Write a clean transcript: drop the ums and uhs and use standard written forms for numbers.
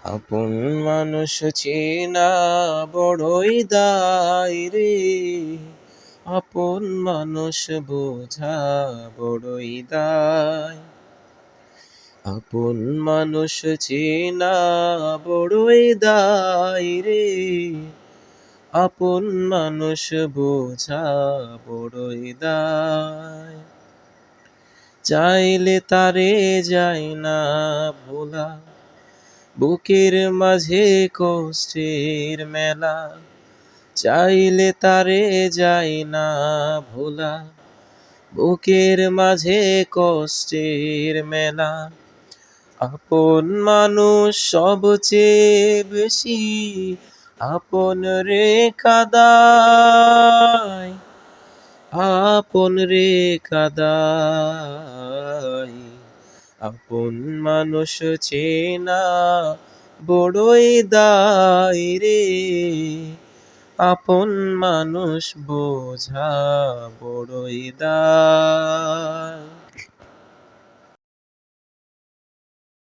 আপন মানুষ চেনা বড়ই দায় রে, আপন মানুষ বোঝা বড়ই দায়। আপন মানুষ চেনা বড়ই দায় রে, আপন মানুষ বোঝা বড়ই দায়। চাইলে তারে যায় না ভোলা, বুকের মাঝে কষ্টের মেলা। চাইলে তারে যায় না ভোলা, বুকের মাঝে কষ্টের মেলা। আপন মানুষ সবচেয়ে বেশি আপন রে কাদায়, আপন রে কাদায়। আপন মানুষ চেনা বড়ই দায় রে, আপন মানুষ বোঝা বড়ই দায়।